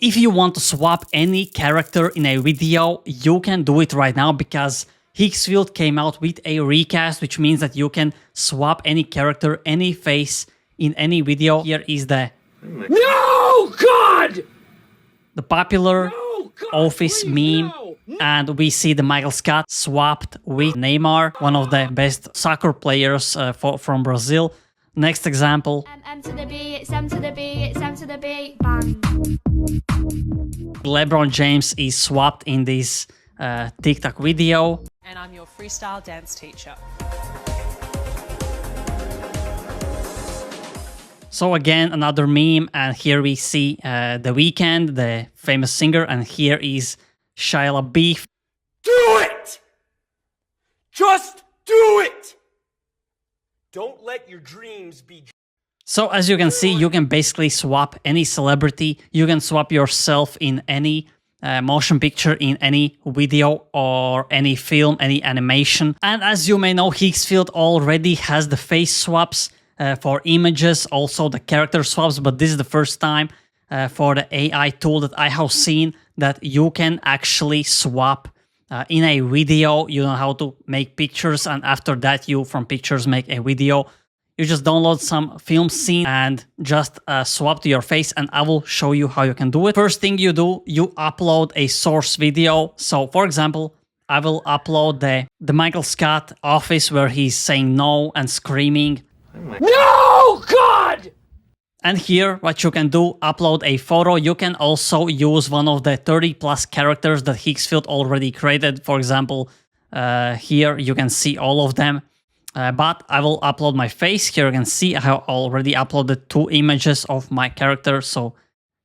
If you want to swap any character in a video, you can do it right now because Higgsfield came out with a recast, which means that you can swap any character, any face in any video. Here is the No, God! The popular No, God, office please, meme, no. and we see the Michael Scott swapped with Neymar, one of the best soccer players from Brazil. Next example. M to the B, it's M to the B, it's M to the B, bang. LeBron James is swapped in this TikTok video. And I'm your freestyle dance teacher. So again, another meme, and here we see The Weeknd, the famous singer, and here is Shia LaBeouf. Do it! Just do it! Don't let your dreams be... So as you can see, you can basically swap any celebrity. You can swap yourself in any motion picture, in any video or any film, any animation. And as you may know, Higgsfield already has the face swaps for images, also the character swaps, but this is the first time for the AI tool that I have seen that you can actually swap in a video. You know how to make pictures, and after that you from pictures make a video. You just download some film scene and just swap to your face, and I will show you how you can do it. First thing you do, you upload a source video. So for example, I will upload the Michael Scott office where he's saying no and screaming. No, God! And here, what you can do, upload a photo. You can also use one of the 30+ characters that Higgsfield already created. For example, here you can see all of them. But I will upload my face. Here you can see I have already uploaded 2 images of my character. So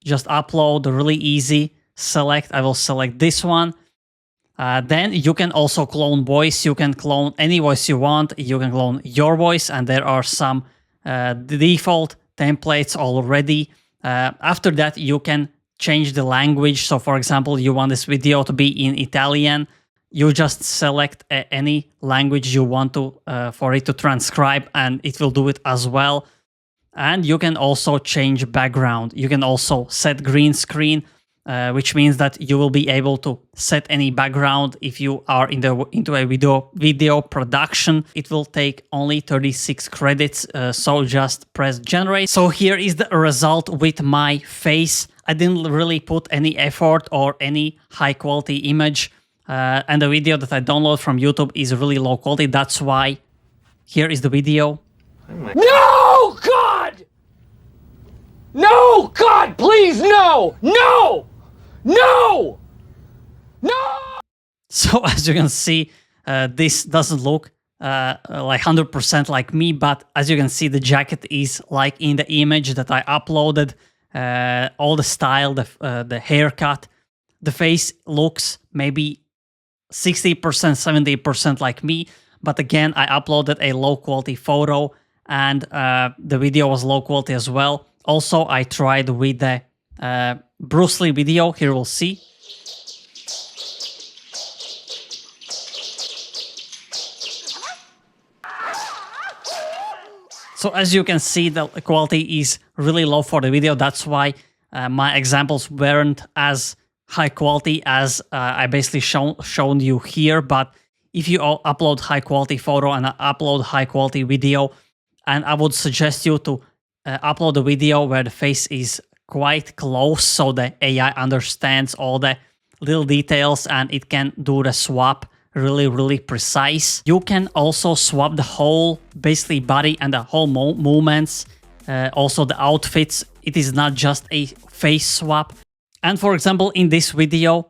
just upload, really easy. Select, I will select this one. Then you can also clone voice. You can clone any voice you want. You can clone your voice, and there are some default templates already. After that, you can change the language. So for example, you want this video to be in Italian. You just select any language you want to for it to transcribe, and it will do it as well. And you can also change background. You can also set green screen, which means that you will be able to set any background if you are into a video production. It will take only 36 credits, so just press generate. So here is the result with my face. I didn't really put any effort or any high quality image. And the video that I download from YouTube is really low quality. That's why here is the video. No, God! No, God, please, no! No! No! No! So as you can see, this doesn't look like 100% like me, but as you can see, the jacket is like in the image that I uploaded. All the style, the haircut, the face looks maybe 60%, 70% like me. But again, I uploaded a low quality photo, and the video was low quality as well. Also, I tried with the Bruce Lee video. Here we'll see. So as you can see, the quality is really low for the video. That's why my examples weren't as high quality as I basically shown you here. But if you upload high quality photo and upload high quality video, and I would suggest you to upload a video where the face is quite close, so the AI understands all the little details and it can do the swap really precise. You can also swap the whole basically body and the whole movements, also the outfits. It is not just a face swap. And for example, in this video,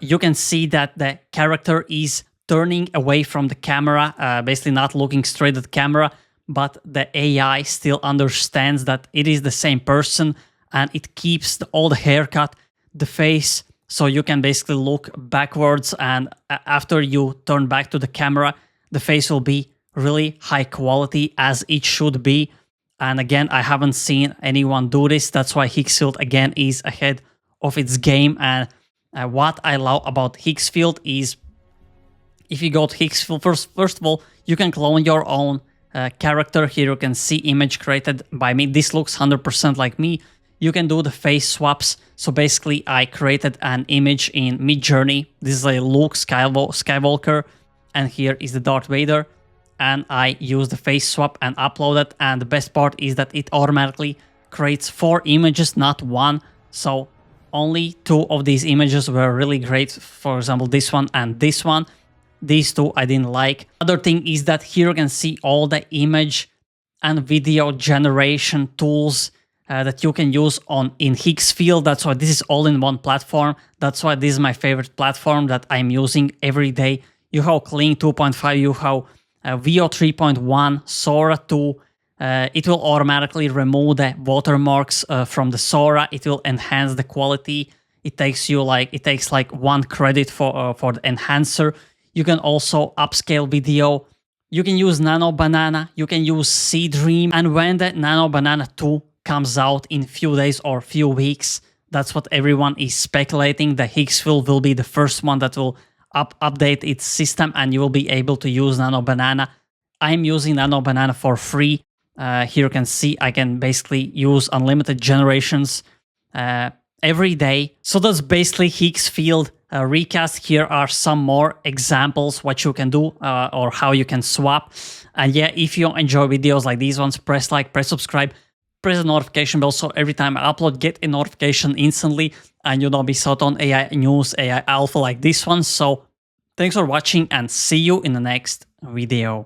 you can see that the character is turning away from the camera, basically not looking straight at the camera, but the AI still understands that it is the same person, and it keeps all the haircut, the face, so you can basically look backwards, and after you turn back to the camera, the face will be really high quality as it should be. And again, I haven't seen anyone do this. That's why Higgsfield again is ahead of its game. And what I love about Higgsfield is, if you go to Higgsfield, first of all, you can clone your own character. Here you can see image created by me. This looks 100% like me. You can do the face swaps, So basically, I created an image in Midjourney. This is a Luke Skywalker, and here is the Darth Vader. And I use the face swap and upload it. And the best part is that it automatically creates 4 images, not 1. So only 2 of these images were really great. For example, this one and this one. These 2 I didn't like. Other thing is that here you can see all the image and video generation tools that you can use in Higgsfield. That's why this is all in one platform. That's why this is my favorite platform that I'm using every day. You have Kling 2.5, you have VO 3.1, Sora 2. It will automatically remove the watermarks from the Sora. It will enhance the quality. It takes like 1 credit for the enhancer. You can also upscale video. You can use Nano Banana. You can use Seedream. And when the Nano Banana 2 comes out in few days or few weeks, that's what everyone is speculating. The Higgsfield will be the first one that will update its system, and you will be able to use Nano Banana. I'm using Nano Banana for free. Here you can see I can basically use unlimited generations every day. So that's basically Higgsfield Recast. Here are some more examples what you can do or how you can swap. And yeah, if you enjoy videos like these ones, press like, press subscribe, press the notification bell so every time I upload, get a notification instantly and you don't miss out on AI news, AI alpha like this one. So thanks for watching and see you in the next video.